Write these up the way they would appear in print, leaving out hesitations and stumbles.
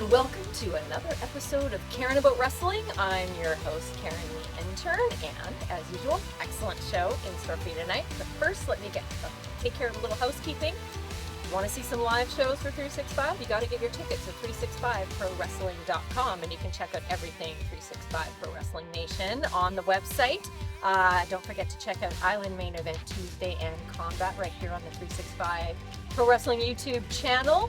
and welcome to another episode of Karen About Wrestling. I'm your host, Karen the Intern, and as usual, excellent show in store for you tonight. But first, let me take care of a little housekeeping. Want to see some live shows for 365? You got to get your tickets at 365prowrestling.com, and you can check out everything 365 Pro Wrestling Nation on the website. Don't forget to check out Island Main Event Tuesday and Combat right here on the 365 Pro Wrestling YouTube channel.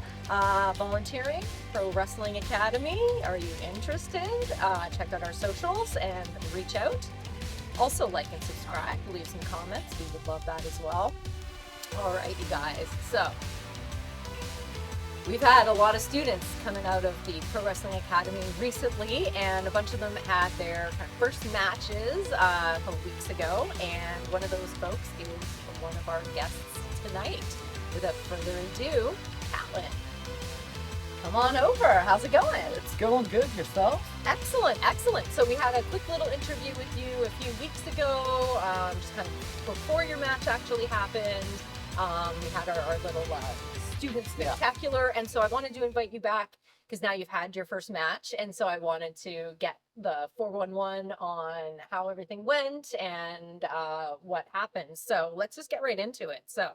Volunteering, Pro Wrestling Academy. Are you interested? Check out our socials and reach out. Also like and subscribe. Leave some comments. We would love that as well. All right, you guys. So we've had a lot of students coming out of the Pro Wrestling Academy recently, and a bunch of them had their kind of first matches a couple weeks ago, and one of those folks is one of our guests tonight. Without further ado, Alan, come on over. How's it going? It's going good. Yourself? Excellent, excellent. So we had a quick little interview with you a few weeks ago, just kind of before your match actually happened. We had our little student spectacular, and so I wanted to invite you back because now you've had your first match, and so I wanted to get the 411 on how everything went and what happened. So let's just get right into it. So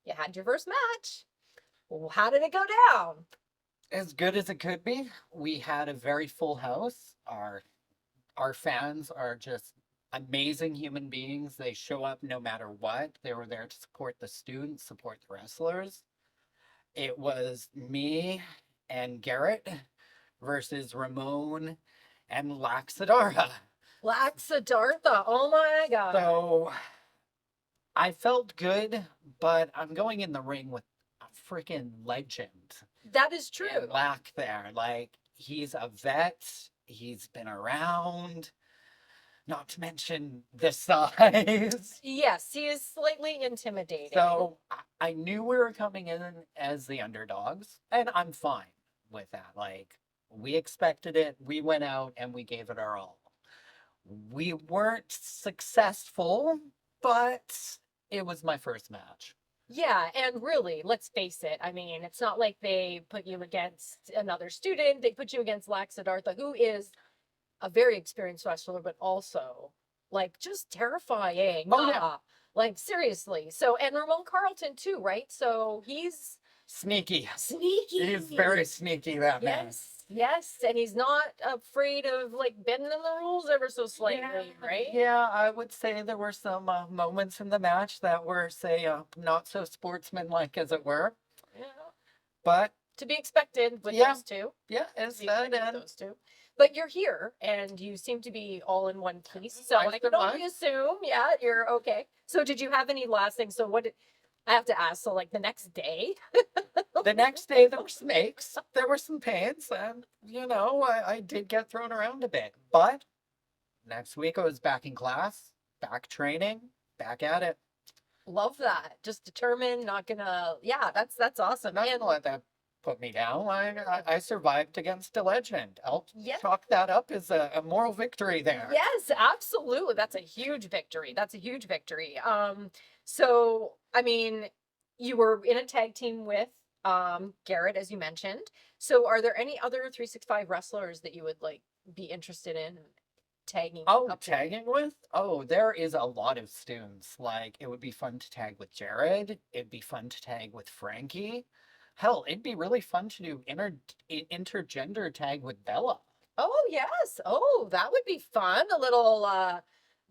you had your first match. Well, how did it go down? As good as it could be. We had a very full house. Our fans are just amazing human beings. They show up no matter what. They were there to support the students, support the wrestlers. It was me and Garrett versus Ramon and Laxadarha. Laxadartha, oh my god. So I felt good, but I'm going in the ring with a freaking legend. That is true. And Lack there. Like, he's a vet. He's been around. Not to mention the size. Yes, he is slightly intimidating. So I knew we were coming in as the underdogs, and I'm fine with that. Like, we expected it. We went out and we gave it our all. We weren't successful, but it was my first match. Yeah, and really, let's face it. I mean, it's not like they put you against another student. They put you against Laxadartha, who is a very experienced wrestler, but also like just terrifying. Oh, yeah. Like seriously. So, and Ramon Carlton too, right? So he's Sneaky. sneaky. He's very sneaky, that man. Yes, and he's not afraid of like bending the rules ever so slightly, right? Yeah, I would say there were some moments in the match that were, say, not so sportsmanlike, as it were. Yeah. But To be expected with Yeah. those two. yeah, it's To be expected that. with those two. But you're here, and you seem to be all in one piece. So I can only assume, yeah, you're okay. So did you have any last things? So what did I have to ask? So like the next day? The next day there were snakes, there were some pains, and I did get thrown around a bit. But next week I was back in class, back training, back at it. Love that. Just determined, not gonna. Yeah, that's awesome. Not And gonna let that put me down. I survived against a legend. I'll yeah. chalk that up as a moral victory there. Yes, absolutely. That's a huge victory. That's a huge victory. So I mean, you were in a tag team with Garrett, as you mentioned. So are there any other 365 wrestlers that you would like be interested in tagging Oh, up with? tagging with? Oh, there is a lot of students. Like, it would be fun to tag with Jared. It'd be fun to tag with Frankie. Hell, it'd be really fun to do intergender tag with Bella. Oh yes. Oh, that would be fun. A little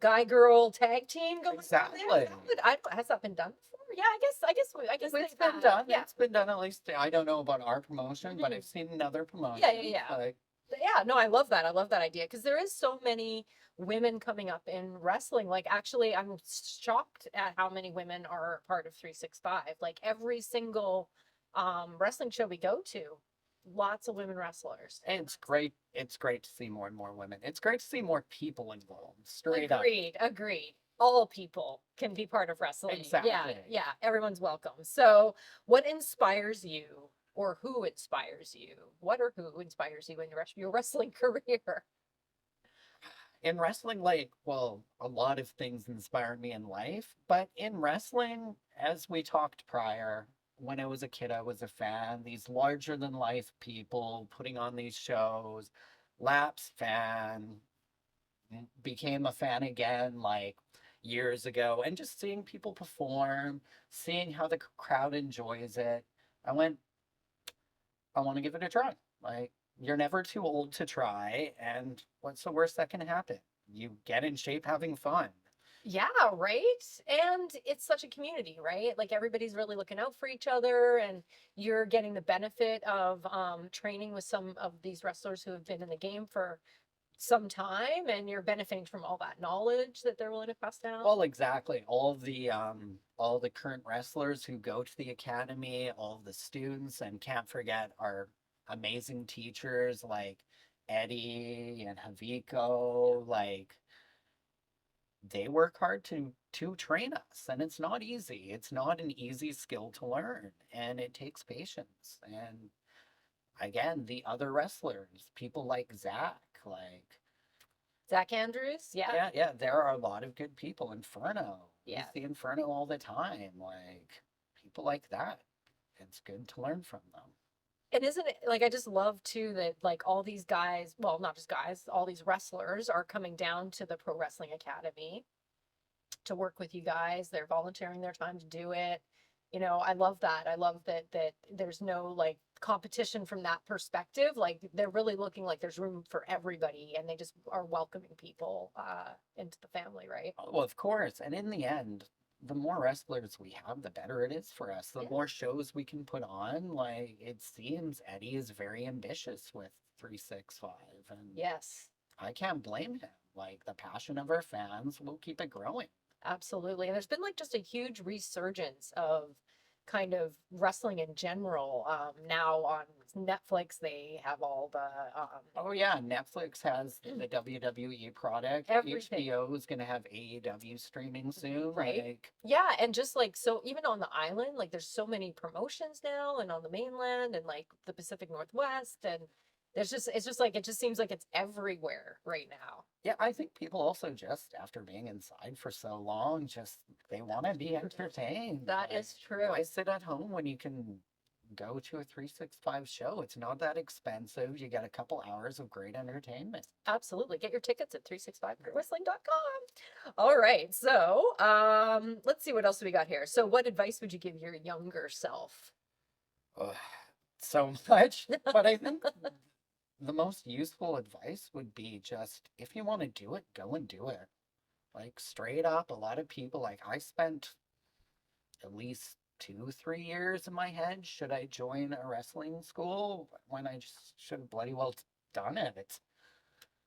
guy girl tag team going on Exactly. there. Has that been done before? Yeah, I guess It's they been have. done. Yeah. It's been done, at least. I don't know about our promotion, but Mhm. I've seen another promotion. Yeah. Like, Yeah, no, I love that. I love that idea because there is so many women coming up in wrestling. Like, actually, I'm shocked at how many women are part of 365. Like, every single wrestling show we go to, lots of women wrestlers. it's great. It's great to see more and more women. It's great to see more people involved. Straight up. Agreed. All people can be part of wrestling. Exactly. Yeah, everyone's welcome. So, what inspires you, or who inspires you? What or who inspires you in your wrestling career? In wrestling, well, a lot of things inspired me in life, but in wrestling, as we talked prior, when I was a kid, I was a fan. These larger than life people putting on these shows, lapsed fan, became a fan again like years ago, and just seeing people perform, seeing how the crowd enjoys it. I went, I want to give it a try. Like, you're never too old to try, and what's the worst that can happen? You get in shape having fun. Yeah, right? And it's such a community, right? Like everybody's really looking out for each other, and you're getting the benefit of training with some of these wrestlers who have been in the game for some time, and you're benefiting from all that knowledge that they're willing to pass down. Well, exactly. All the current wrestlers who go to the academy, all the students, and can't forget our amazing teachers like Eddie and Haviko, like they work hard to train us, and it's not easy. It's not an easy skill to learn, and it takes patience. And again, the other wrestlers, people like Zach, like Zach Andrews, yeah. yeah, there are a lot of good people. Inferno, Yeah. use the Inferno all the time. Like people like that. It's good to learn from them. And isn't it like I just love too that like all these guys, well, not just guys, all these wrestlers are coming down to the Pro Wrestling Academy to work with you guys. They're volunteering their time to do it. You know, I love that. I love that there's no like competition from that perspective. Like they're really looking like there's room for everybody, and they just are welcoming people into the family, right? Well, of course. And in the end, the more wrestlers we have, the better it is for us. The Yeah. more shows we can put on. Like it seems Eddie is very ambitious with 365, and Yes. I can't blame him. Like the passion of our fans will keep it growing. Absolutely. And there's been like just a huge resurgence of kind of wrestling in general. Now on Netflix, they have all the Oh yeah, Netflix has the WWE product. everything. HBO is gonna have AEW streaming soon. Right. Like, Yeah, and just like so even on the island, like there's so many promotions now and on the mainland and like the Pacific Northwest and there's just it's just like it just seems like it's everywhere right now. yeah, I think people also just after being inside for so long, just they want to be entertained. That Like, is true. why sit at home when you can go to a 365 show? It's not that expensive. You get a couple hours of great entertainment. Absolutely. Get your tickets at 365wrestling.com. All right. So, let's see what else we got here. So, what advice would you give your younger self? Ugh, so much, but I think the most useful advice would be just if you want to do it, go and do it. Like straight up, a lot of people like I spent at least 2, 3 years in my head. Should I join a wrestling school when I just should have bloody well done it? It's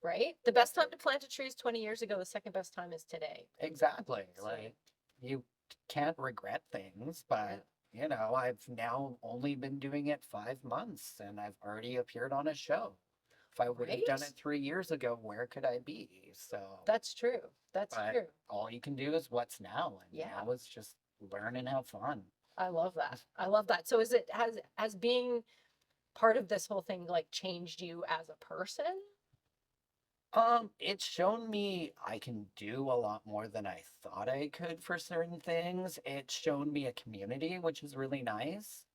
Right? The best time to plant a tree is 20 years ago. The second best time is today. exactly So, like you can't regret things, but you know, I've now only been doing it 5 months and I've already appeared on a show. If I would have done right? it 3 years ago, where could I be? So, That's true. That's but true. all you can do is what's now, and Yeah. now it's just learn and have fun. I love that. I love that. So, is it has being part of this whole thing like changed you as a person? It's shown me I can do a lot more than I thought I could for certain things. It's shown me a community, which is really nice.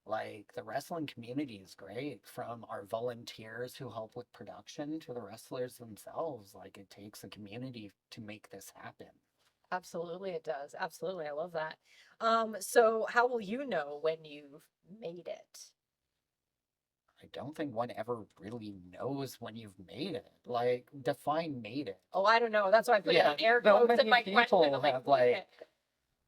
Like the wrestling community is great, from our volunteers who help with production to the wrestlers themselves. Like it takes a community to make this happen. Absolutely, it does. Absolutely. I love that. So how will you know when you've made it? I don't think one ever really knows when you've made it. Like, define made it. Oh, I don't know. That's why I put it Yeah, in air so quotes in many my people question. I'm have made like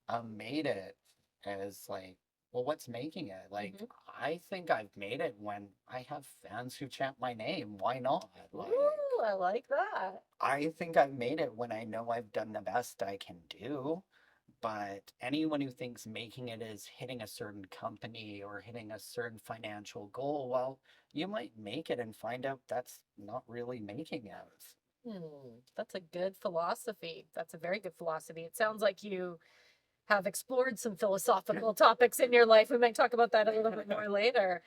it. made it as like, well, what's making it? Like, Mhm. I think I've made it when I have fans who chant my name. Why not? Like, Ooh, I like that. I think I've made it when I know I've done the best I can do. But anyone who thinks making it is hitting a certain company or hitting a certain financial goal, well, you might make it and find out that's not really making it. That's a good philosophy. That's a very good philosophy. It sounds like you have explored some philosophical topics in your life. We might talk about that a little bit more later.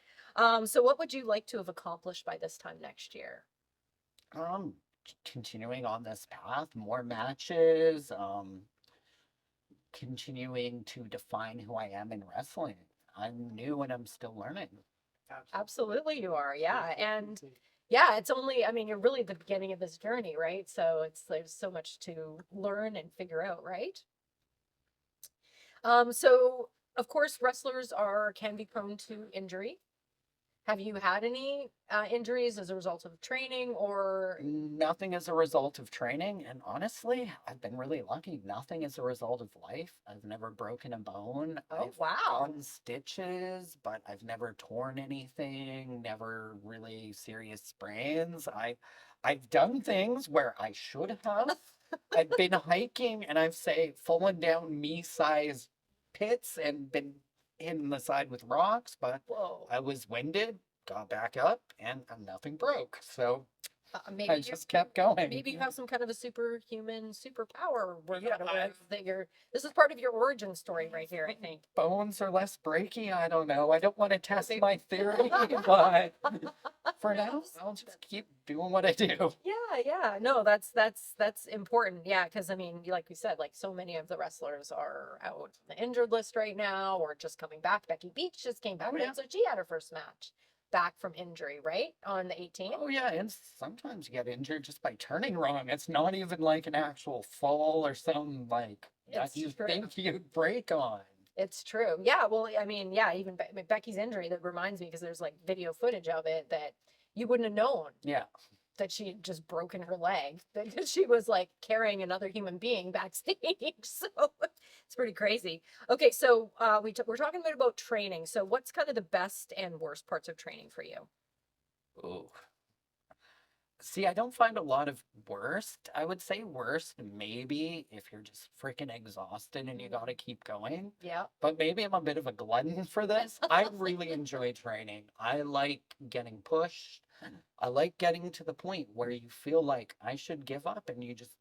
So what would you like to have accomplished by this time next year? Um, Continuing on this path, more matches, continuing to define who I am in wrestling. I'm new and I'm still learning. Absolutely, you are. Yeah. And yeah, it's only, I mean, you're really at the beginning of this journey, right? So there's so much to learn and figure out, right? So of course, wrestlers can be prone to injury. Have you had any injuries as a result of training or? Nothing as a result of training, and honestly, I've been really lucky. Nothing as a result of life. I've never broken a bone. Oh, I've wow. gotten stitches, but I've never torn anything, never really serious sprains. I've done things where I should have. I've been hiking and I've say fallen down me-sized pits and been hit in the side with rocks, but Whoa. I was winded, got back up, and nothing broke. So Maybe I you just kept going. maybe you have some kind of a superhuman superpower we're Yeah, not aware of that this is part of your origin story right here, I think. bones are less breaky. I don't know. I don't want to test my theory, but for now, I'll just keep doing what I do. Yeah. No, that's important. Yeah, because I mean, like we said, like so many of the wrestlers are out on the injured list right now, or just coming back. Becky Beach just came back, Oh, yeah. so she had her first match back from injury, right? On the 18th. Oh yeah, and sometimes you get injured just by turning wrong. It's not even like an actual fall or something like that It's you true. think you'd break on. It's true. Yeah. Well, I mean, yeah, even Becky's injury, that reminds me because there's like video footage of it that you wouldn't have known Yeah. that she had just broken her leg because she was like carrying another human being backstage. So it's pretty crazy. Okay. So we're talking a bit about training. So what's kind of the best and worst parts of training for you? Ooh. See, I don't find a lot of worst. I would say worst maybe if you're just freaking exhausted and you gotta keep going. Yeah. But maybe I'm a bit of a glutton for this. I really enjoy training. I like getting pushed. I like getting to the point where you feel like I should give up and you just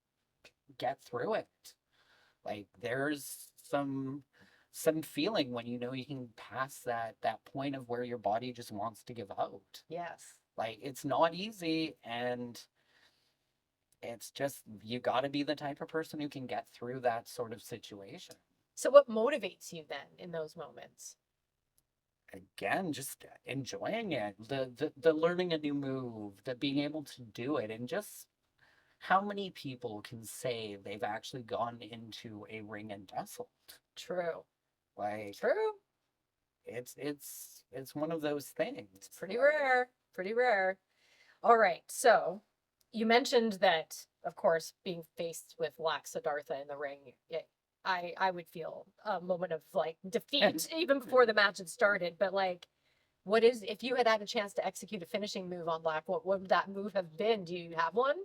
get through it. Like there's some feeling when you know you can pass that point of where your body just wants to give out. Yes. Like it's not easy, and it's just you got to be the type of person who can get through that sort of situation. So what motivates you then in those moments? Again, just enjoying it, the learning a new move, the being able to do it, and just how many people can say they've actually gone into a ring and wrestled? True. Like True. it's one of those things. It's pretty rare. Pretty rare. All right. So you mentioned that, of course, being faced with Siddhartha in the ring, I would feel a moment of like defeat even before the match had started. But like, if you had a chance to execute a finishing move on Black, what would that move have been? Do you have one?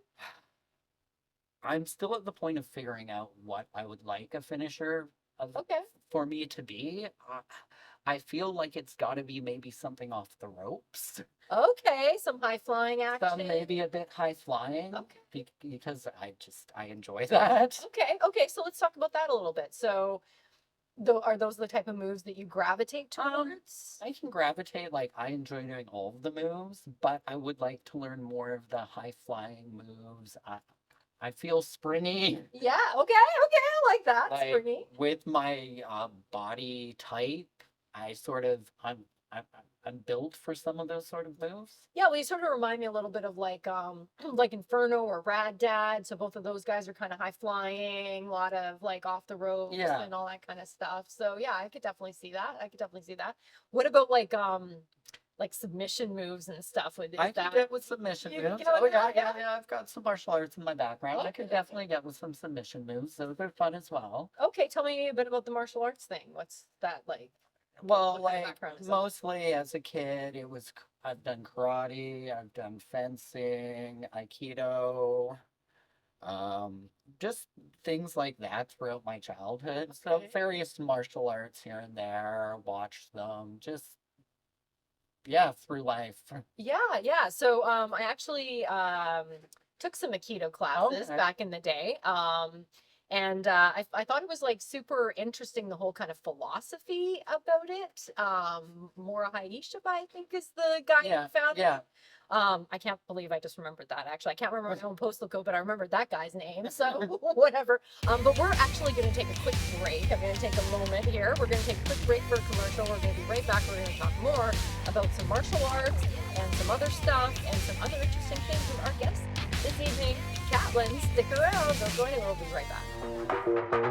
I'm still at the point of figuring out what I would like a finisher of Okay. for me to be. I feel like it's got to be maybe something off the ropes. Okay. Some high flying action. Some maybe a bit high flying. Okay. Because I enjoy that. Okay. So let's talk about that a little bit. So, are those the type of moves that you gravitate towards? I can gravitate, like I enjoy doing all of the moves, but I would like to learn more of the high flying moves. I feel springy. Yeah. Okay. I like that. Like Springy. with my body type, I'm I'm built for some of those sort of moves. Yeah, well, you sort of remind me a little bit of like like Inferno or Rad Dad. So both of those guys are kind of high flying, a lot of like off the ropes Yeah. and all that kind of stuff. So yeah, I could definitely see that. I could definitely see that. What about like submission moves and stuff with I can get with submission moves. Oh yeah. I've got some martial arts in my background. I could definitely get with some submission moves. Those are fun as well. Okay, tell me a bit about the martial arts thing. What's that like? Well, What kind of like background is that? mostly as a kid, I've done karate, I've done fencing, aikido, just things like that throughout my childhood. So Okay. various martial arts here and there, watched them, just yeah, through life. Yeah. So I actually took some Aikido classes Okay. back in the day. And I thought it was like super interesting, the whole kind of philosophy about it. Mora Haisha, I think, is the guy who Yeah, founded yeah. it. I can't believe I just remembered that. Actually, I can't remember my own postal code, but I remembered that guy's name. So whatever. But we're actually going to take a quick break. I'm going to take a moment here. We're going to take a quick break for a commercial. We're going to be right back. We're going to talk more about some martial arts and some other stuff and some other interesting things with our guests this evening. Catlin, stick around. Don't go anywhere. We'll be right back.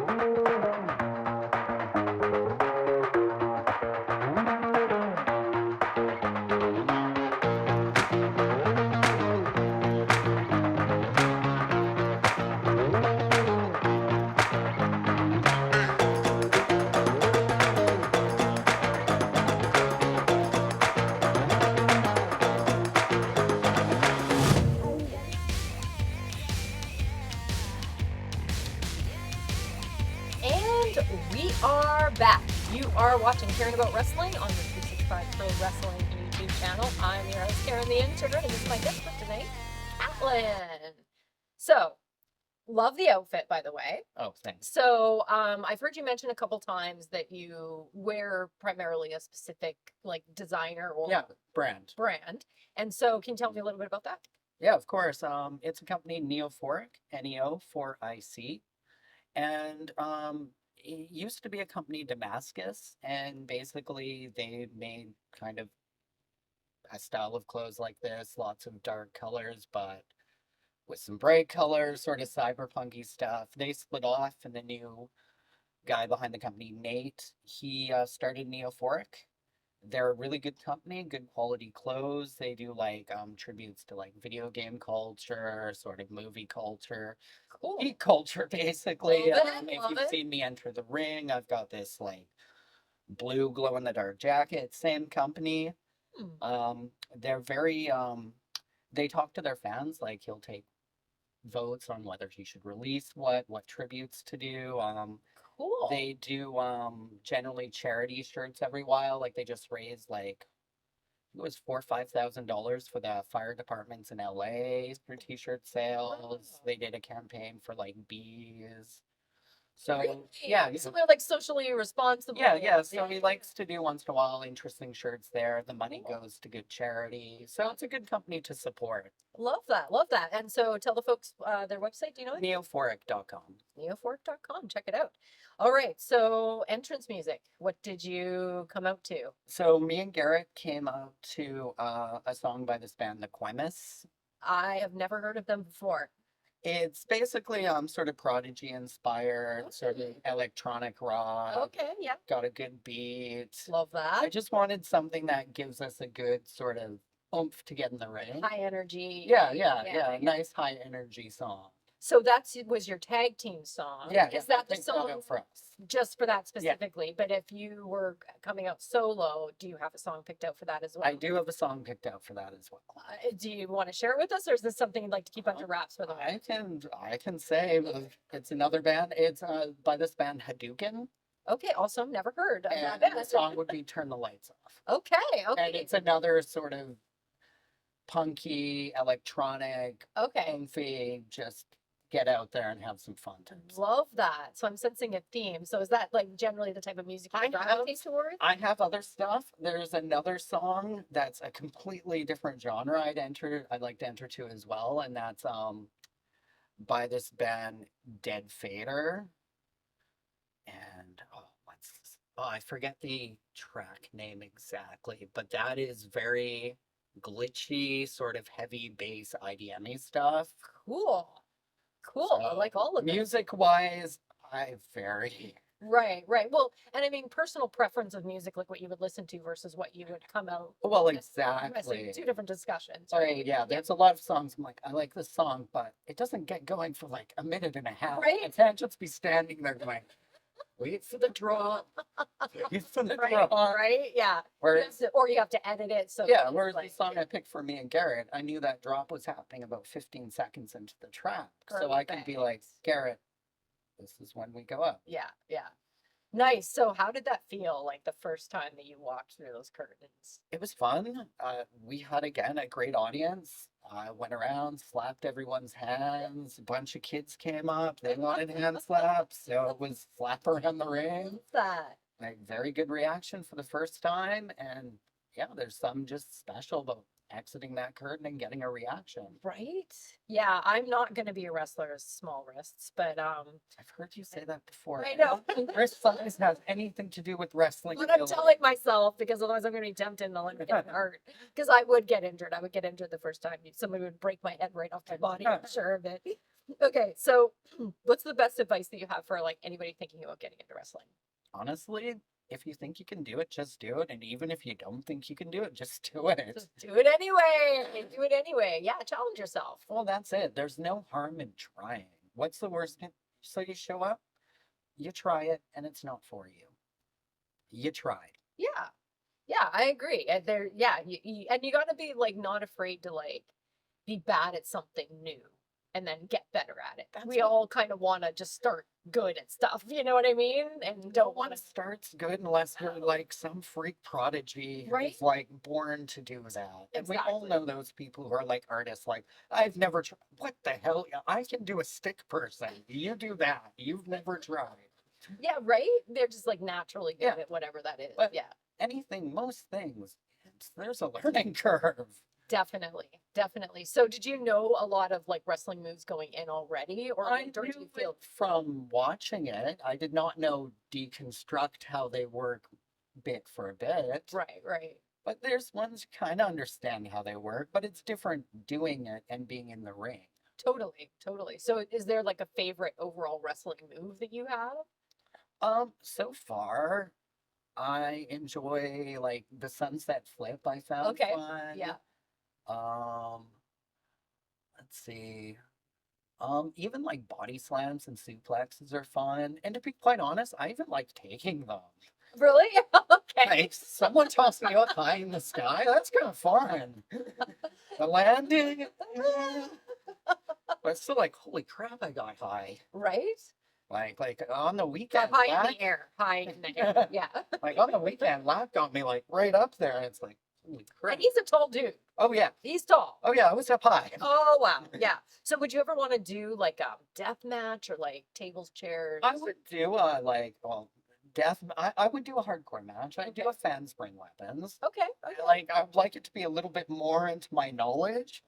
And we are back. You are watching Karen About Wrestling on the 365 Pro Wrestling YouTube channel. I'm your host, Karen the Intern, and this is my guest for tonight, Catlin. So, love the outfit, by the way. Oh, thanks. So, I've heard you mention a couple times that you wear primarily a specific like designer or Yeah, brand. And so, can you tell me a little bit about that? Yeah, of course. It's a company, Neophoric, Neo4IC. And it used to be a company, Damascus, and basically they made kind of a style of clothes like this, lots of dark colors, but with some bright colors, sort of cyberpunky stuff. They split off, and the new guy behind the company, Nate, he started Neophoric. They're a really good company, good quality clothes. They do like tributes to like video game culture, sort of movie culture, Cool. geek culture, basically. Love it, If love you've it. seen me enter the ring, I've got this like blue glow in the dark jacket. Same company. Hmm, They're very they talk to their fans, like he'll take votes on whether he should release what tributes to do. cool. They do generally charity shirts every while. Like they just raised like it was $4,000 or $5,000 for the fire departments in LA through t-shirt sales. Wow. They did a campaign for like bees. So Really? yeah, So they're like socially responsible. yeah. So he likes to do once in a while interesting shirts there. The money Cool. goes to good charity. So it's a good company to support. Love that. Love that. And so tell the folks their website. Do you know it? Neophoric.com. Neofork.com. Check it out. All right. So entrance music. What did you come out to? So me and Garrett came out to a song by this band, the Quemis. I have never heard of them before. It's basically sort of Prodigy inspired, sort of electronic rock. Okay. Yeah. Got a good beat. Love I that. just wanted something that gives us a good sort of oomph to get in the ring. High energy. Yeah. Nice high energy song. So was your tag team song. Yeah, Is that the picked that song out for us. just for that specifically? But if you were coming out solo, do you have a song picked out for that as well? I do have a song picked out for that as well. Do you want to share it with us, or is this something you'd like to keep under wraps for the moment? I can say it's another band. It's by this band Hadouken. Okay, awesome. Never heard of And that the band. song would be Turn the Lights Off. Okay, And okay, it's another sort of punky, electronic, okay. comfy, just get out there and have some fun times. Love that. So I'm sensing a theme. So is that like generally the type of music you gravitate towards? I have other stuff. There's another song that's a completely different genre I'd like to enter to as well, and that's by this band Dead Fader. And I forget the track name exactly, but that is very glitchy, sort of heavy bass IDM-y stuff. Cool. Cool. I like all of it. Music wise, I vary. Right, right. Well, and I mean personal preference of music, like what you would listen to versus what you would come out. Well, with. exactly. Two different discussions. Right, yeah, there's a lot of songs I'm like, I like this song, but it doesn't get going for like a minute and a half. Right. I can't just be standing there going, wait for the drop. Wait for the Right, drop. right, yeah. Whereas, Or you have to edit it. So yeah, it's whereas like, the song I picked for me and Garrett, I knew that drop was happening about 15 seconds into the track. So I can be like, Garrett, this is when we go up. yeah, yeah. Nice. So how did that feel like the first time that you walked through those curtains? It was fun. We had, again, a great audience. I went around, slapped everyone's hands. A bunch of kids came up. They wanted hand slaps. So it was slap around the ring. What's that? Like, very good reaction for the first time. And yeah, there's some just special about exiting that curtain and getting a reaction. Right? Yeah, I'm not gonna be a wrestler with small wrists, but I've heard you say that before. I know. Wrist size has anything to do with wrestling. But I'm telling myself because otherwise I'm gonna be tempted and I'll end up getting hurt. Because I would get injured. I would get injured the first time. Somebody would break my head right off my body, I'm sure of it. Okay, so what's the best advice that you have for like anybody thinking about getting into wrestling? Honestly, if you think you can do it, just do it. And even if you don't think you can do it, just do it. Just do it anyway. Do it anyway. Yeah, challenge yourself. Well, that's it. There's no harm in trying. What's the worst thing? So you show up, you try it, and it's not for you. You tried. Yeah. Yeah, I agree. And there, yeah, and you got to be like not afraid to like be bad at something new and then get better at it. That's We what- all kind of want to just start good at stuff, you know what I mean? And No don't one want to. starts good unless you're like some freak prodigy Right. who's like born to do that. And we all Exactly. know those people who are like artists, like, I've never tried. What the hell? I can do a stick person. You do that. You've never tried. Yeah, right? They're just like naturally good Yeah. at whatever that is. But- Yeah, Anything, most things, there's a learning curve. definitely. Definitely. So did you know a lot of like wrestling moves going in already? Or I do knew you feel it from watching it. I did not know deconstruct how they work bit for bit. right, right. But there's ones you kind of understand how they work, but it's different doing it and being in the ring. Totally, totally. So is there like a favorite overall wrestling move that you have? So far, I enjoy like the sunset flip. I found Okay, fun. yeah. Let's see. Even like body slams and suplexes are fun. And to be quite honest, I even like taking them. Really? Okay. Like someone tossed me up high in the sky. That's kind of fun. The landing. But it's still like, holy crap, I got high. Right? Like on the Got weekend, high in Lap, the air. High in the air. Yeah. like on the weekend, Lap got me like right up there. And it's like, holy crap. And he's a tall dude. Oh yeah. He's tall. Oh yeah, I was up high. Oh wow. Yeah. So would you ever want to do like a death match or like tables, chairs? I would do a like, well, death. I would do a hardcore match. I'd do Okay. a fans bring weapons. Okay. Okay. Like I'd like it to be a little bit more into my knowledge,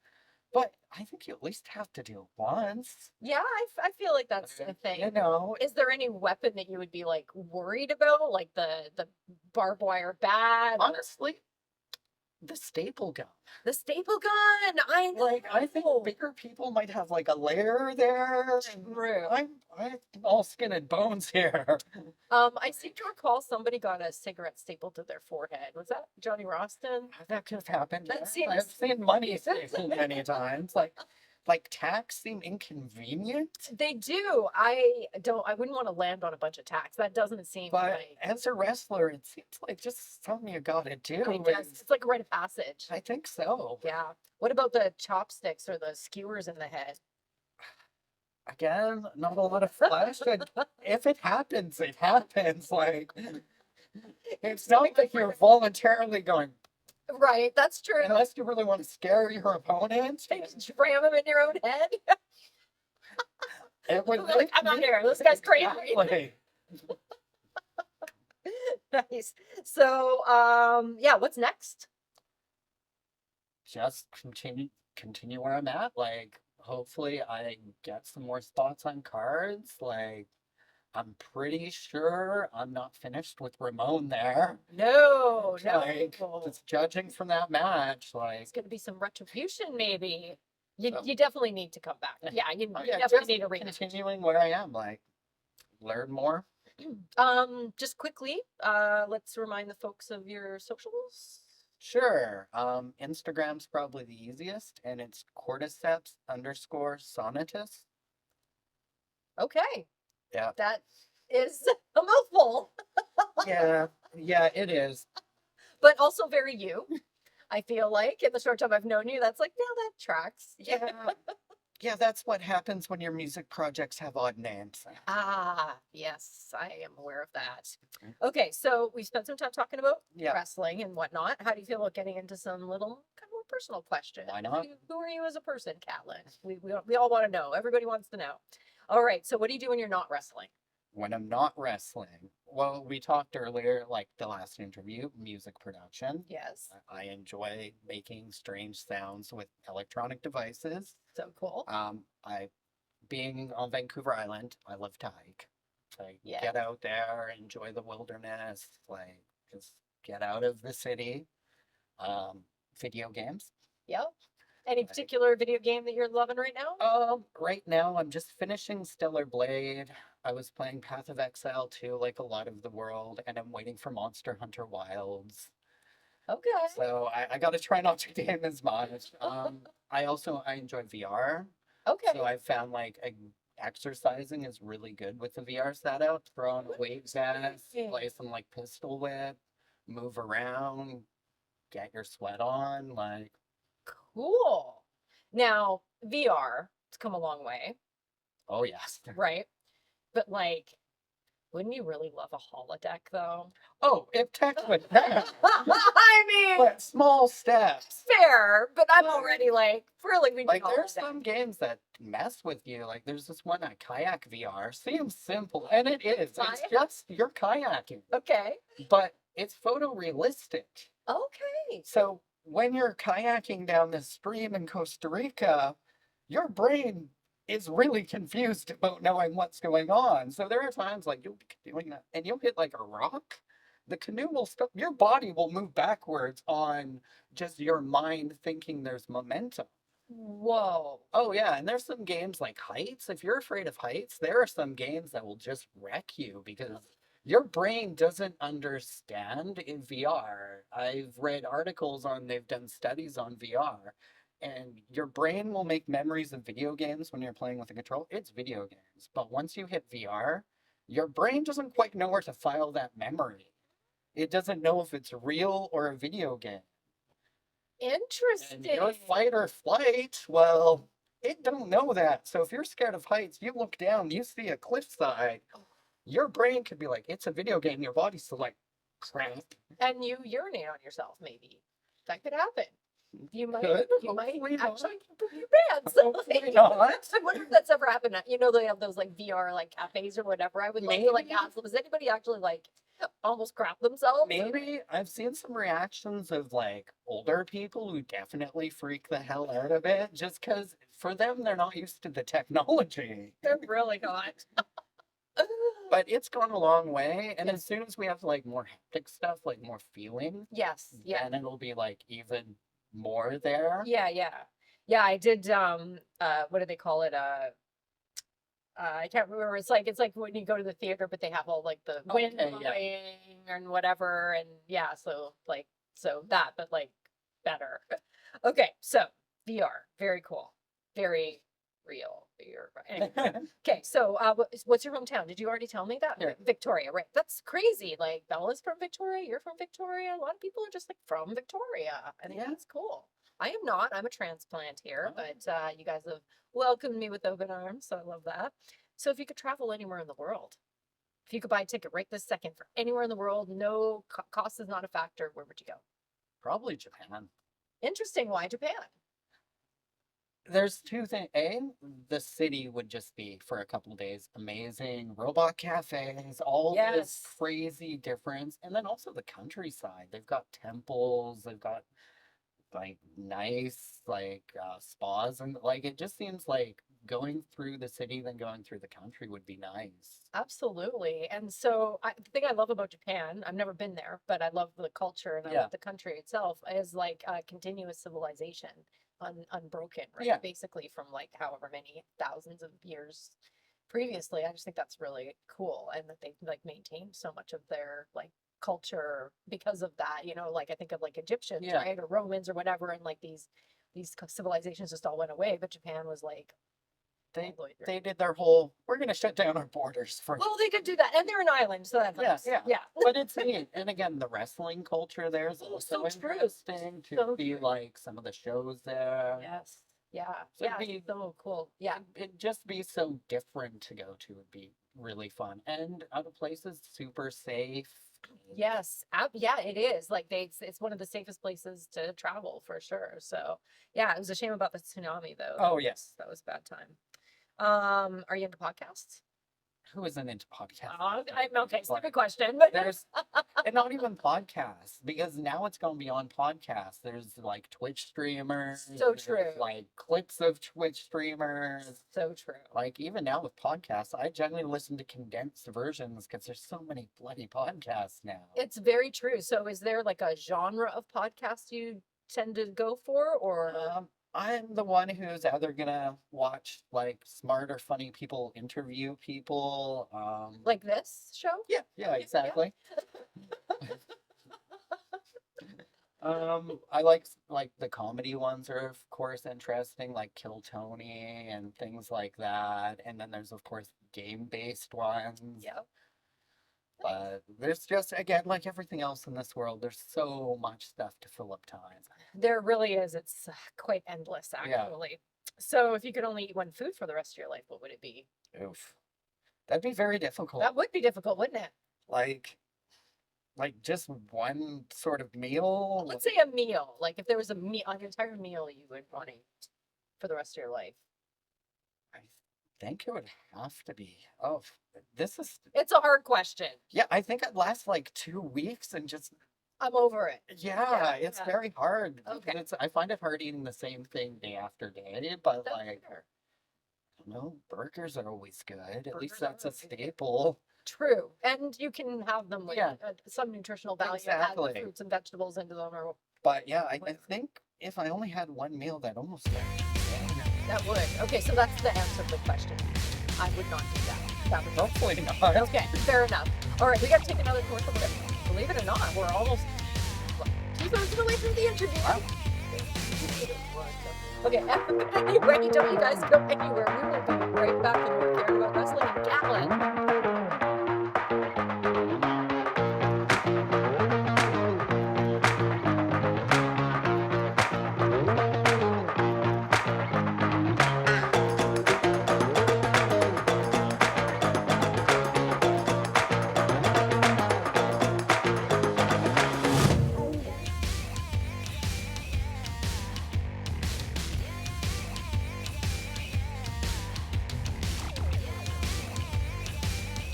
but I think you at least have to do it once. Yeah, I feel like that's a thing. You know, Is there any weapon that you would be like worried about, like the barbed wire bat, or honestly, the staple gun. the staple gun? I know. Like I think bigger people might have like a layer there. and True. I'm all skin and bones here. I seem to recall somebody got a cigarette stapled to their forehead. Was that Johnny Roston? That could have happened. That yes. seems- I've seen money stapled many times. Like tacks seem inconvenient. They do. I wouldn't want to land on a bunch of tacks. That doesn't seem But like. as a wrestler, it seems like just something you gotta do. I guess and it's like a rite of passage. I think so. Yeah. What about the chopsticks or the skewers in the head? Again, not a lot of flesh. But if it happens, it happens. Like it's not like you're voluntarily going, Right, that's true. unless you really want to scare your opponent. Just ram them in your own head. It would Like, I'm out here. This guy's crazy. Exactly. Nice. So, yeah, what's next? Just continue where I'm at. Like, hopefully I get some more spots on cards. Like, I'm pretty sure I'm not finished with Ramon there. No, Like, no. just judging from that match, like, It's gonna be some retribution, maybe. You So- you definitely need to come back. Yeah, you yeah, definitely just need a rematch. continuing where I am, like, learn more. Just quickly, let's remind the folks of your socials. Sure. Instagram's probably the easiest, and it's cordyceps_sonatus. Okay. Yeah. That is a mouthful, Yeah, it is. but also very you. I feel like in the short time I've known you, that's like, yeah, that tracks. Yeah. Yeah, that's what happens when your music projects have odd names. Ah, yes, I am aware of that. Okay, so we spent some time talking about Yeah. wrestling and whatnot. How do you feel about getting into some little kind of more personal question. Why not? Who are you as a person, Catlin? We all want to know. Everybody wants to know. All right. So what do you do when you're not wrestling? When I'm not wrestling, well, we talked earlier, like the last interview, music production. Yes. I enjoy making strange sounds with electronic devices. So cool. I being on Vancouver Island, I love to hike. Like Yeah. get out there, enjoy the wilderness, like just get out of the city. Um, Video games. Yep. Any particular video game that you're loving right now? Right now I'm just finishing Stellar Blade. I was playing Path of Exile 2 like a lot of the world, and I'm waiting for Monster Hunter Wilds. Okay. So I gotta try not to game as much. I enjoy VR. Okay. So I found like exercising is really good with the VR setup. Throw on a weight vest, play some like pistol whip, move around, get your sweat on. Like, Cool. Now, VR, it's come a long way, oh yes. right? But like, wouldn't you really love a holodeck though? Oh, if tech would help. I mean, But small steps. fair, but I'm already like, really, we need Like a there's holodeck. some games that mess with you. Like there's this one at Kayak VR. Seems simple, and it is. It's Kayak? just you're kayaking, Okay. but it's photorealistic. Okay. So when you're kayaking down this stream in Costa Rica, your brain is really confused about knowing what's going on. So there are times like you'll be doing that and you'll hit like a rock. The canoe will stop, your body will move backwards on just your mind thinking there's momentum. Whoa. Oh yeah, and there's some games like heights. If you're afraid of heights, there are some games that will just wreck you because your brain doesn't understand in VR. I've read articles on, they've done studies on VR, and your brain will make memories of video games when you're playing with a control. It's video games. But once you hit VR, your brain doesn't quite know where to file that memory. It doesn't know if it's real or a video game. And Interesting. your fight or flight, well, it don't know that. So if you're scared of heights, you look down, you see a cliffside, your brain could be like, it's a video game. Your body's still like, crap. And you urinate on yourself, maybe. That could happen. You might, Could, you might hopefully not. actually poop your pants. Hopefully not. I wonder if that's ever happened. You know, they have those like VR like cafes or whatever. I would love to like Maybe. ask them, does anybody actually like almost crap themselves? Maybe I've seen some reactions of like older people who definitely freak the hell out of it just because for them they're not used to the technology. They're really not. But it's gone a long way, and as soon as we have like more haptic stuff, like more feeling, Yes. Yeah. then it'll be like even more there. Yeah. Yeah. Yeah. I did. What do they call it? I can't remember. It's like when you go to the theater, but they have all like the wind Okay, yeah. blowing and whatever, and yeah. So that, but like better. Okay. So VR, very cool, very real. Anyway. Okay, so what's your hometown? Did you already tell me that? Here. Victoria, right? That's crazy. Like Bella's from Victoria, you're from Victoria. A lot of people are just like from Victoria. I think Yeah. that's cool. I am not. I'm a transplant here, Oh. but you guys have welcomed me with open arms, so I love that. So if you could travel anywhere in the world, if you could buy a ticket right this second for anywhere in the world, no cost is not a factor, where would you go? Probably Japan. Interesting. Why Japan? There's two things. A, the city would just be for a couple days amazing. Robot cafes, all this Yes. crazy difference. And then also the countryside. They've got temples, they've got like nice like spas, and like it just seems like going through the city then going through the country would be nice. Absolutely. And so the thing I love about Japan, I've never been there, but I love the culture and I Yeah. love the country itself, is like continuous civilization, unbroken, right? Yeah. Basically from like however many thousands of years previously. I just think that's really cool, and that they like maintained so much of their like culture because of that. You know, like I think of like Egyptians, Yeah. right, or Romans or whatever, and like these civilizations just all went away, but Japan was like They all the way through. they did their whole we're gonna shut down our borders for Well, they could do that, and they're an island, so that Yeah, helps. yeah. Yeah. but it's neat. And again, the wrestling culture there is Oh, also so true. interesting to So see true. like some of the shows there. Yes. Yeah. So Yeah. it'd be- So cool. Yeah. It'd just be so different to go to. It'd be really fun. And other places super safe. Yes, yeah, it is. Like it's one of the safest places to travel for sure. So yeah, it was a shame about the tsunami though. Oh yes. That was a bad time. Are you into podcasts? Who isn't into podcasts? I'm okay. Stupid question, but There's and not even podcasts because now it's going beyond podcasts. There's like Twitch streamers. So there's, true. like clips of Twitch streamers. So true. Like even now with podcasts, I generally listen to condensed versions because there's so many bloody podcasts now. It's very true. So is there like a genre of podcast you tend to go for, or I'm the one who's either gonna watch like smart or funny people interview people. like this show? Yeah, exactly. I like the comedy ones are of course interesting, like Kill Tony and things like that. And then there's of course game-based ones. Yeah. But there's just again, like everything else in this world, there's so much stuff to fill up time. There really is. It's quite endless, Yeah. actually. So, if you could only eat one food for the rest of your life, what would it be? Oof. That'd be very difficult. That would be difficult, wouldn't it? Like just one sort of meal. Let's say a meal. Like if there was an entire meal you would want to eat for the rest of your life. I think it would have to be. Oh, this is. It's a hard question. Yeah, I think it lasts like 2 weeks and just. I'm over it. Yeah, it's yeah. very hard. Okay. I find it hard eating the same thing day after day, but That's like, fair. burgers are always good. At least Burgers that's are a always good. staple. True. And you can have them with Yeah. some nutritional value, Exactly. add fruits and vegetables into them, or But yeah, I Whatever. think if I only had one meal, that almost. Yeah. that would. Okay, so that's the answer to the question. I would not do that. That would Hopefully not. Okay, fair enough. All right, we got to take another commercial break. Believe it or not, we're almost 2/3 of the way through the interview. Wow. Okay, anyway, don't you guys go anywhere. We will be right back with more Karen about wrestling and Gatlin.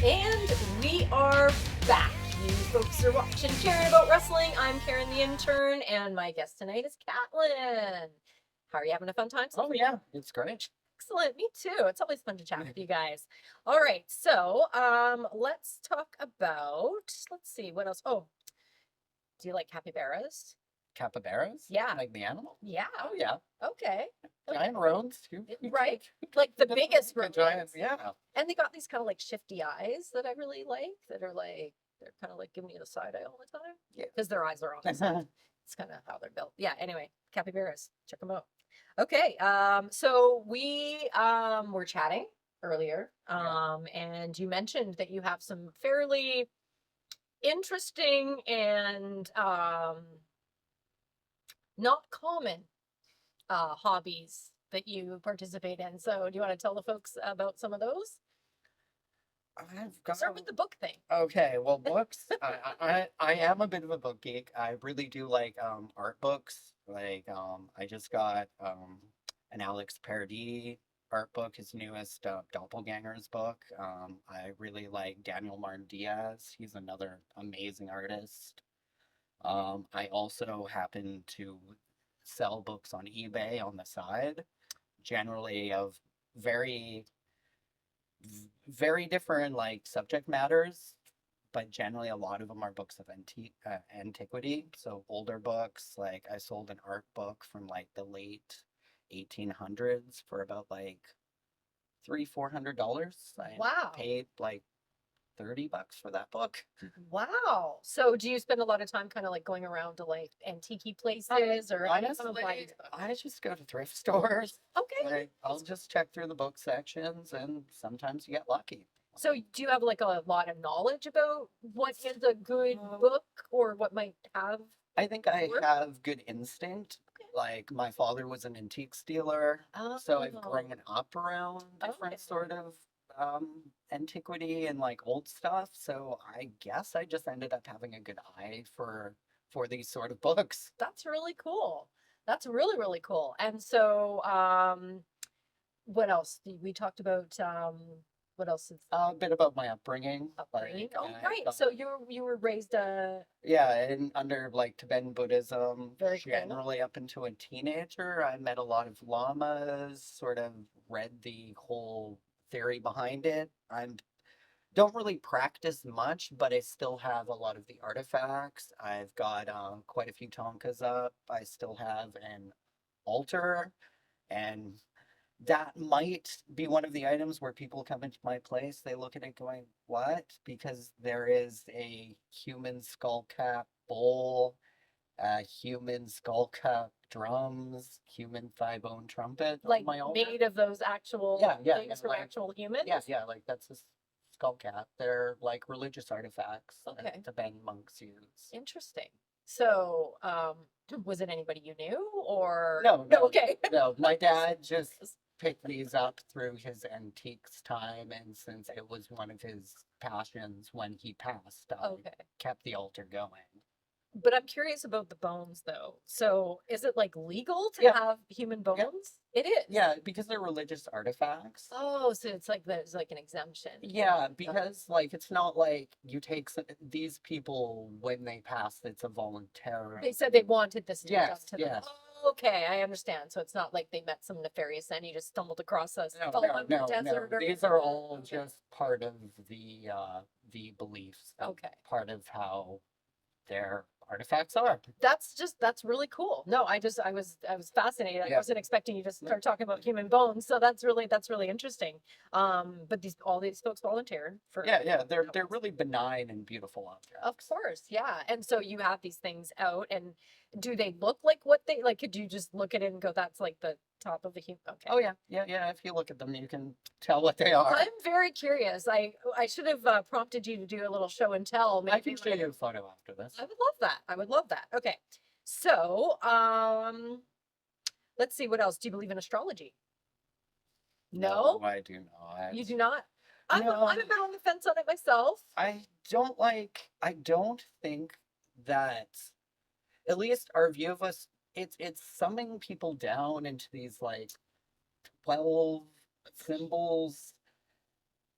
And we are back. You folks are watching Karen About Wrestling. I'm Karen the Intern, and my guest tonight is Gatlin. How are you having a fun time? Oh yeah, it's great. Excellent. Me too. It's always fun to chat with you guys. All right. So, let's talk about, let's see, what else? Oh, do you like capybaras? Capybaras? Yeah. Like the animal? Yeah. Oh yeah. Okay. Giant rodents too. Right. Like the biggest The rodents. giant, yeah. And they got these kind of like shifty eyes that I really like, that are like, they're kind of like giving you the side eye all the time. Yeah. Because their eyes are on the side. It's kind of how they're built. Yeah, anyway, capybaras. Check them out. Okay, so we were chatting earlier, and you mentioned that you have some fairly interesting and not common hobbies that you participate in. So do you want to tell the folks about some of those? I've got. Start with the book thing. Okay, well, books. I am a bit of a book geek. I really do like art books. Like I just got an Alex Pardee art book, his newest Doppelgangers book. I really like Daniel Martin Diaz. He's another amazing artist. I also happen to sell books on eBay on the side, generally of very very different like subject matters, but generally a lot of them are books of antiquity. So older books, like I sold an art book from like the late 1800s for about like $300-400. I Wow. paid like $30 for that book. Wow. So do you spend a lot of time kind of like going around to like antique places or Honestly, I just go to thrift stores. Okay. I'll just check through the book sections, and sometimes you get lucky. So do you have like a lot of knowledge about what is a good book or what might have? I think I Work? have good instinct. Okay. Like my father was an antique dealer, so I've Oh. grown up around different Okay. sort of antiquity and like old stuff. So I guess I just ended up having a good eye for these sort of books. That's really cool. That's really, really cool. And so, what else? We talked about what else is A bit about my upbringing. upbringing? Like Oh, I right. got, So you were raised yeah, and under like Tibetan Buddhism, very cool. generally up into a teenager, I met a lot of lamas, sort of read the whole theory behind it. I don't really practice much, but I still have a lot of the artifacts. I've got quite a few tonkas up. I still have an altar, and that might be one of the items where people come into my place. They look at it going, "What?" Because there is a human skull cap bowl, a human skull cap drums, human thigh bone trumpet on Like my altar. made of those actual Yeah, things from like actual humans? yeah, like that's a skull cap. They're like religious artifacts Okay. that Tibetan monks use. Interesting. So, was it anybody you knew or No, no? no, Okay. no. My dad just picked these up through his antiques time, and since it was one of his passions when he passed, I Okay. kept the altar going. But I'm curious about the bones though. So, is it like legal to Yeah, have human yeah, bones? It is. yeah, because they're religious artifacts. Oh, so it's like there's like an exemption. Yeah, because like it's not like you take these people when they pass, it's a voluntary. They said they wanted this to be done Yes, to them. yes. Oh, okay, I understand. So it's not like they met some nefarious and he just stumbled across a No, skull no, in the no, no. desert or These are all okay. just part of the beliefs, Okay. part of how their artifacts are. That's really cool. No, I was fascinated. I Yeah. wasn't expecting you to start talking about human bones. So that's really interesting. But all these folks volunteered for Yeah, yeah, they're really benign and beautiful of objects. course, yeah. And so you have these things out and do they look like what they like? Could you just look at it and go, that's like the top of the human? Okay. Oh yeah, yeah, yeah. If you look at them, you can tell what they are. I'm very curious. I should have prompted you to do a little show and tell. I can Maybe show like you a photo after this. I would love that. I would love that. Okay. So, let's see what else. Do you believe in astrology? No? I do not. You do not? I'm No. I'm a bit on the fence on it myself. I don't think that, at least our view of us, it's summing people down into these like 12 symbols.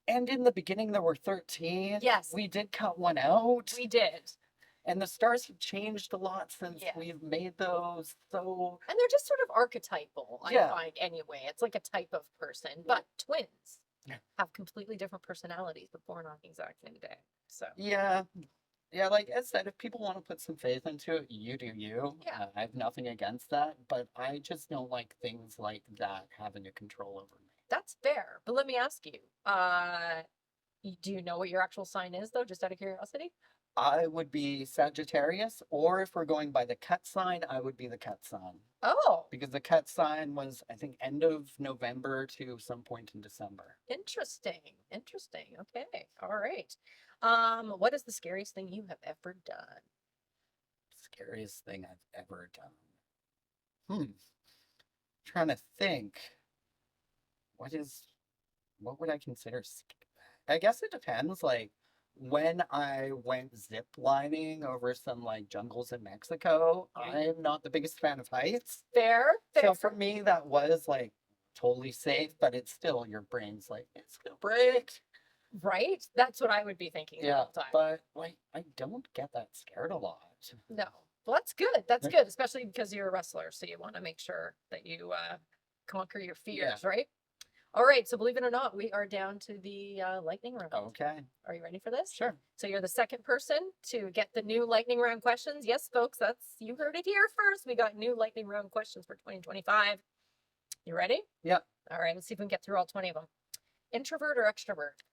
And in the beginning there were 13. Yes. We did cut one out. We did. And the stars have changed a lot since Yeah. we've made those. So And they're just sort of archetypal, I Yeah. find anyway. It's like a type of person, but twins have completely different personalities, but born on the exact same day. So, yeah. Yeah, like I said, if people want to put some faith into it, you do you. Yeah. I have nothing against that, but I just don't like things like that having a control over me. that's fair. But let me ask you, do you know what your actual sign is though, just out of curiosity? I would be Sagittarius, or if we're going by the cut sign, I would be the cut sign. Oh, Because the cut sign was, I think, end of November to some point in December. interesting. Interesting. Okay. All right. What is the scariest thing you have ever done? Scariest thing I've ever done. Trying to think. What would I consider? I guess it depends. Like when I went zip lining over some like jungles in Mexico, I'm not the biggest fan of heights. Fair. So Fair. for me, that was like totally safe, but it's still your brain's like, it's gonna break. Right? That's what I would be thinking the Yeah, whole time. but like I don't get that scared a lot. No. Well, that's good. That's good, especially because you're a wrestler, so you want to make sure that you conquer your fears, right? All right. So believe it or not, we are down to the lightning round. Okay, Are you ready for this? sure. So you're the second person to get the new lightning round questions. Yes, folks, you heard it here first. We got new lightning round questions for 2025. You ready? Yeah. All right. Let's see if we can get through all 20 of them. Introvert or extrovert?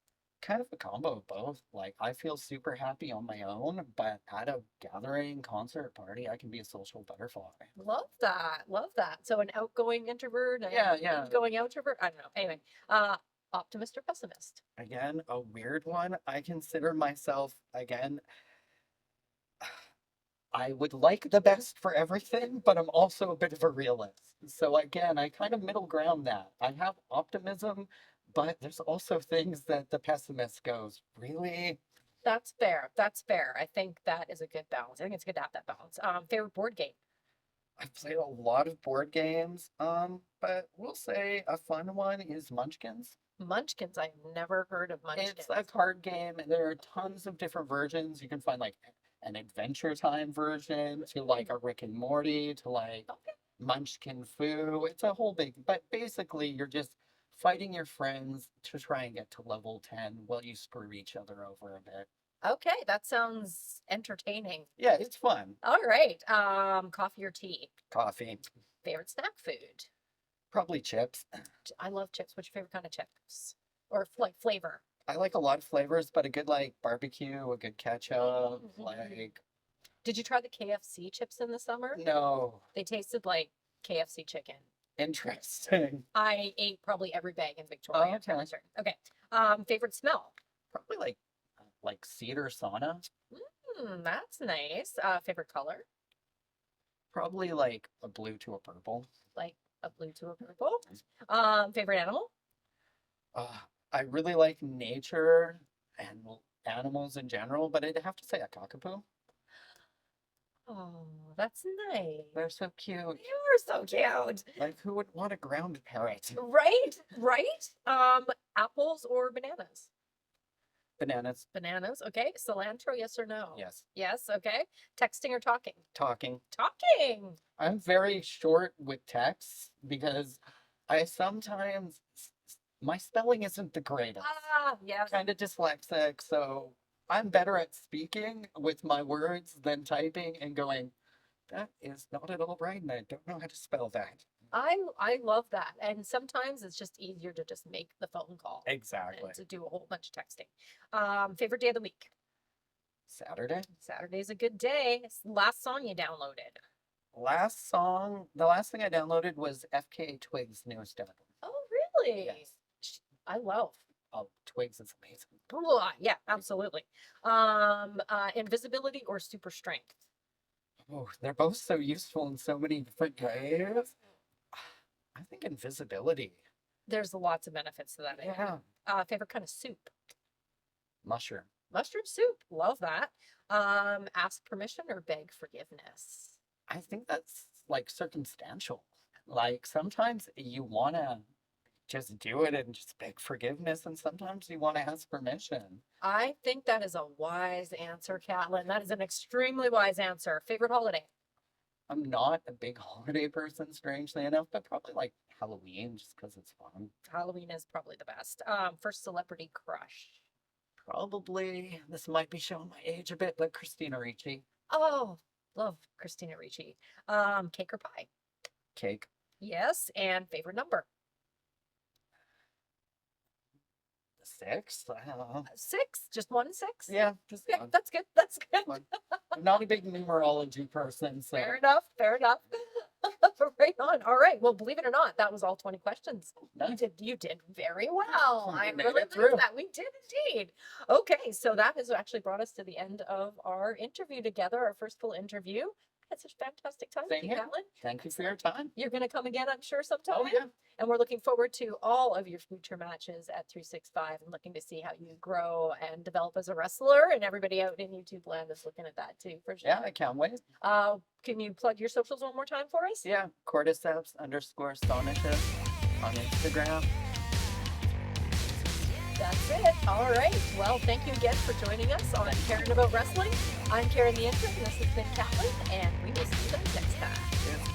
Kind of a combo of both. Like I feel super happy on my own, but at a gathering, concert, party, I can be a social butterfly. Love that. Love that. So an outgoing introvert, an Yeah. ingoing extrovert. I don't know. Anyway, optimist or pessimist? Again, a weird one. I consider myself, again, I would like the best for everything, but I'm also a bit of a realist. So again, I kind of middle ground that. I have optimism, But there's also things that the pessimist goes, really? That's fair. That's fair. I think that is a good balance. I think it's good to have that balance. Favorite board game? I've played a lot of board games, but we'll say a fun one is Munchkins. Munchkins. I've never heard of It's Munchkins. a card game. There are tons of different versions. You can find like an Adventure Time version to like a Rick and Morty to like Okay. Munchkin Foo. It's a whole big, but basically you're just fighting your friends to try and get to level 10 while you screw each other over a bit. Okay, that sounds entertaining. Yeah, it's fun. All right. Coffee or tea? Coffee, Favorite snack food? probably chips. I love chips. What's your favorite kind of chips? Or like flavor? I like a lot of flavors, but a good like barbecue, a good ketchup, Mhm. like Did you try the KFC chips in the summer? no, They tasted like KFC chicken. interesting. I ate probably every bag in Victoria. Oh, okay. I'm certain. Okay. Favorite smell? Probably like cedar sauna. That's nice. Favorite color? Probably like a blue to a purple. Like a blue to a purple. Favorite animal? Uh, I really like nature and animals in general, but I'd have to say a cockapoo. Oh, that's nice. They're so cute. You're so cute. Like who would want a ground parrot? Right? Right? Apples or bananas? Bananas. Bananas. Okay. Cilantro, yes or no? Yes. Yes. Okay. Texting or talking? Talking. Talking. I'm very short with texts because I sometimes my spelling isn't the greatest. Yes. Kind of dyslexic, so I'm better at speaking with my words than typing and going, that is not at all right, and I don't know how to spell that. I love that. And sometimes it's just easier to just make the phone call Exactly. and to do a whole bunch of texting. Favorite day of the week? Saturday. Saturday's a good day. Last song you downloaded? Last song, the last thing I downloaded was FKA Twigs' newest album. Oh, really? Yes. I love. Oh, Twigs is amazing. Yeah, absolutely. Invisibility or super strength? Oh, they're both so useful in so many different ways. I think invisibility. There's lots of benefits to that. I think. Yeah. Favorite kind of soup? Mushroom. Mushroom soup. Love that. Ask permission or beg forgiveness? I think that's like circumstantial. Like sometimes you want to just do it and just beg forgiveness, and sometimes you want to ask permission. I think that is a wise answer, Catlin. That is an extremely wise answer. Favorite holiday? I'm not a big holiday person, strangely enough, but probably like Halloween just because it's fun. Halloween is probably the best. First celebrity crush? Probably, this might be showing my age a bit, but Christina Ricci. Oh, love Christina Ricci. Cake or pie? Cake. Yes. And favorite number? 6? I don't know. 6? Just 1 6? Yeah, just Yeah, one. that's good. That's good. One. I'm not a big numerology person, so Fair enough. Fair enough. Right on. All right. Well, believe it or not, that was all 20 questions. nice. You did very well. We I made really it through. like that. We did indeed. Okay, so that has actually brought us to the end of our interview together, our first full interview. Had such a fantastic time with Same you, here. Catlin. Thank you for your time. You're going to come again, I'm sure, sometime. Oh, yeah. And we're looking forward to all of your future matches at 365 and looking to see how you grow and develop as a wrestler. And everybody out in YouTube land is looking at that too, for sure. Yeah, I can't wait. Can you plug your socials one more time for us? Yeah, cordyceps_sonicus on Instagram. That's it. All right. Well, thank you again for joining us on Karen About Wrestling. I'm Karen the Intern. This has been Catlin, and we will see you guys next time. Cheers.